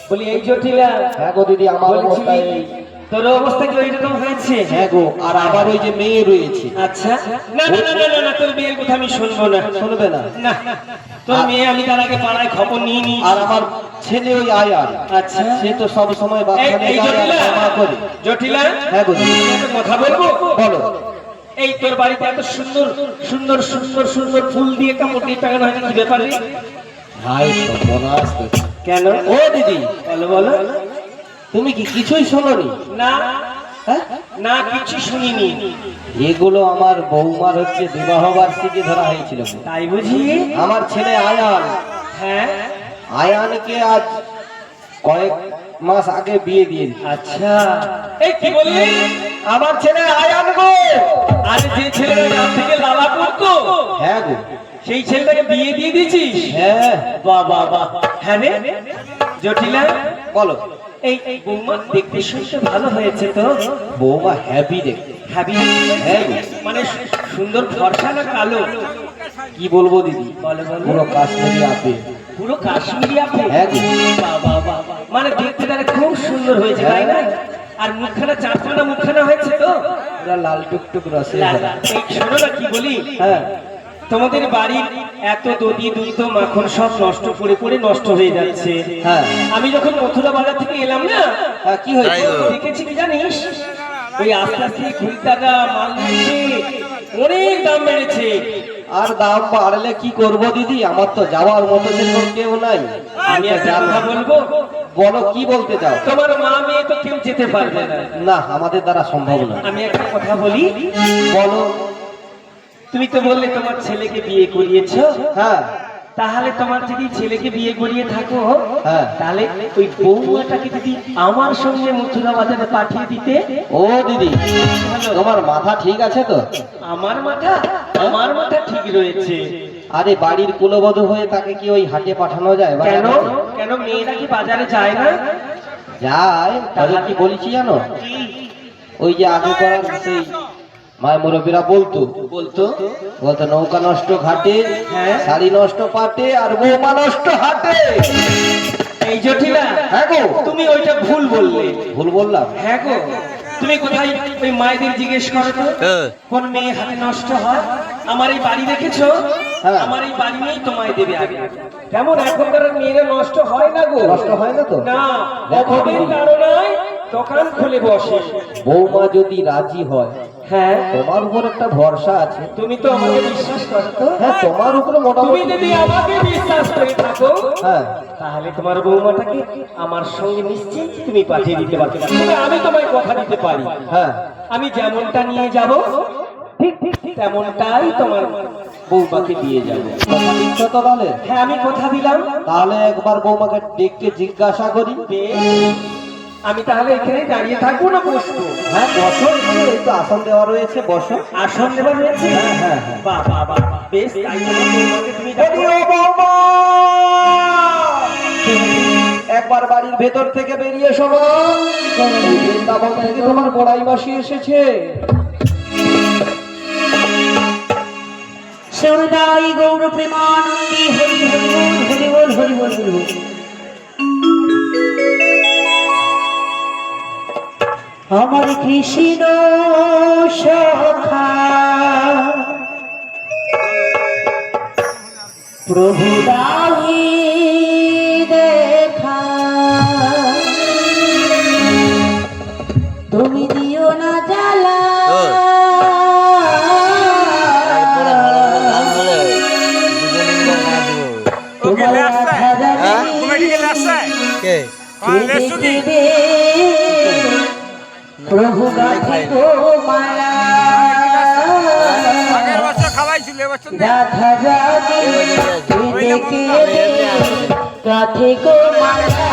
বলি এই জটিলা। হ্যাঁ গো দিদি, আমার অবস্থায় তোর অবস্থা কি ওইরকম হয়েছে? হ্যাঁ গো, আর আবার ওই যে মেয়ে রয়েছে। আচ্ছা, না না না না না, তোর মেয়ের কথা আমি শুনবো না। শুনবে না? না, তোর মেয়ে আমি তার আগে পাড়ায় খবর নিয়ে নি। আর আমার ছেলে ওই আয়ার, আচ্ছা, সে তো সব সময় বাচ্চা নিয়ে করে। জটিলা, হ্যাঁ গো দিদি, একটা কথা বলবো? বলো। এই তোর বাড়িতে এত সুন্দর সুন্দর সুন্দর সুন্দর ফুল দিয়ে কাপড় দিয়ে টাঙানো হয়, কি ব্যাপার রে? ভাই সর্বনাশ করেছে। কেন? ও দিদি, বলো বলো। তুমি কি কিছুই শোনোনি? না হ্যাঁ, না কিছু শুনিনি। এগুলো আমার বৌমার হচ্ছে বিবাহ বার্ষিকী ধরা হয়েছিল। তাই বুঝি? আমার ছেলে আয়ান, হ্যাঁ, আয়ানকে আজ কয়েক মাস আগে বিয়ে দিয়ে দিয়েছে। আচ্ছা, এই কি বললি? আমার ছেলে আয়ান গো। আরে যে ছেলেটার নাম থেকে লালা করতো, হ্যাঁ গো, সেই ছেলেটাকে বিয়ে দিয়ে দিয়েছিস? হ্যাঁ। বাহ বাহ বাহ। হ্যাঁ রে জটিলা, বলো। এই বৌমা দেখতে শুনতে ভালো হয়েছে তো? বৌমা হ্যাপি দেখতে। হ্যাপি? হ্যাঁ গো। মানে সুন্দর ফর্সা না কালো? কি বলবো দিদি, বলো বলো। পুরো কাশ্মীরি আপেল। পুরো কাশ্মীরি আপেল? হ্যাঁ গো। বাহ বাহ বাহ। মানে দেখতে তারা খুব সুন্দর হয়েছে, তাই না? আর মুখখানা চাঁদখানা মুখখানা হয়েছে তো? পুরো লাল টুকটুক রসে লাল ভরা। লাল। এই শোনো না কি বলি, হ্যাঁ, তোমাদের বাড়ির এত দধি দুধ মাখন সব নষ্ট করে করে নষ্ট হয়ে যাচ্ছে। হ্যাঁ। আমি যখন মথুরা বাজার থেকে এলাম না, হ্যাঁ, কি হয়েছে? দেখেছি কি জানিস, ওই আস্তে আস্তে খরিদ্দাররা মাল নিচ্ছে, অনেক দাম বেড়েছে। আর দাম বাড়লে কি করব দিদি, আমার তো যাওয়ার মতো সেরকম কেউ নাই। আমি একটা কথা বলবো? বলো, কি বলতে চাও? তোমার মা মেয়ে তো কেউ যেতে পারবে না। না, আমাদের দ্বারা সম্ভব না। আমি একটা কথা বলি, বলো। তুমি তো বললে তোমার ছেলেকে বিয়ে করিয়েছো, হ্যাঁ, তাহলে তোমার যদি ছেলেকে বিয়ে করিয়ে থাকো, হ্যাঁ, তাহলে ওই বৌমাটাকে যদি আমার সঙ্গে মথুরা বাজারে পাঠিয়ে দিতে। ও দিদি, তোমার মাথা ঠিক আছে তো? আমার মাথা ঠিক রয়েছে। আরে বাড়ির কুলবধূ হয়ে তাকে কি ওই হাটে পাঠানো যায়? কেন কেন মেয়েরা কি বাজারে যায় না? যায়, তাহলে কি বলেছি জানো? ওই যে আগে করার সেই মায়ের মুরব্বীরা বলতো বলতো নৌকা নষ্ট ঘাটে, হ্যাঁ, শাড়ি নষ্ট পাটে, আর বৌমা নষ্ট হাটে। এই জটিলা, হ্যাঁ গো, তুমি ওইটা ভুল বললে। ভুল বললাম? হ্যাঁ গো, তুমি কোথায় ওই মায়েদের জিজ্ঞেস করো তো, কোন মেয়ে হাতে নষ্ট হয়? আমার এই বাড়ি দেখেছো? হ্যাঁ। আমার এই বাড়ি নেই তোমায় দেবে আগে। কেমন এখনকার মেয়েরা নষ্ট হয় না গো? নষ্ট হয় না তো? না, দেখো অভাবের দিদি, কারণে দোকান খুলে বসে। বৌমা যদি রাজি হয়, হ্যাঁ, তোমার উপর একটা ভরসা আছে। তুমি তো আমাকে বিশ্বাস করো তো? হ্যাঁ, তোমার উপরে তুমি মোটামুটি। যদি আমাকে বিশ্বাস করে থাকো, হ্যাঁ, তাহলে তোমার বৌমাটাকে আমার সঙ্গে নিশ্চিত তুমি পাঠিয়ে দিতে পারবে। তবে আমি তোমায় কথা দিতে পারি, হ্যাঁ, আমি যেমনটা নিয়ে যাব ঠিক ঠিক তেমনটাই তোমার বৌমাকে দিয়ে যাবো। কথা দিচ্ছ তো তাহলে? হ্যাঁ, আমি কথা দিলাম। তাহলে একবার বৌমাকে ডেকে জিজ্ঞাসা করি। বেশ, আমি তাহলে এখানে দাঁড়িয়ে থাকবো না বসবো? হ্যাঁ, বসো, এই তো আসন দেওয়া রয়েছে, বসো। আসন দেওয়া রয়েছে? হ্যাঁ, হ্যাঁ, হ্যাঁ। বাহ বাহ বাহ, বেশ, তাই তোমার বৌমাকে তুমি ডাকো। ও বৌমা, একবার বাড়ির ভেতর থেকে বেরিয়ে এসো মা। এই বৃন্দাবন থেকে তোমার বড়াই মাসি এসেছে। সদাই গৌর প্রেমানন্দে হরি হরি বল হরি বল হরি বল হরি বল। আমার কৃষ্ণ সখা প্রভু দাহি দেখা, তুমি দিও না জ্বালা, প্রভু গাথি গো মায়া, রাধা জানি গাথি গো মায়া।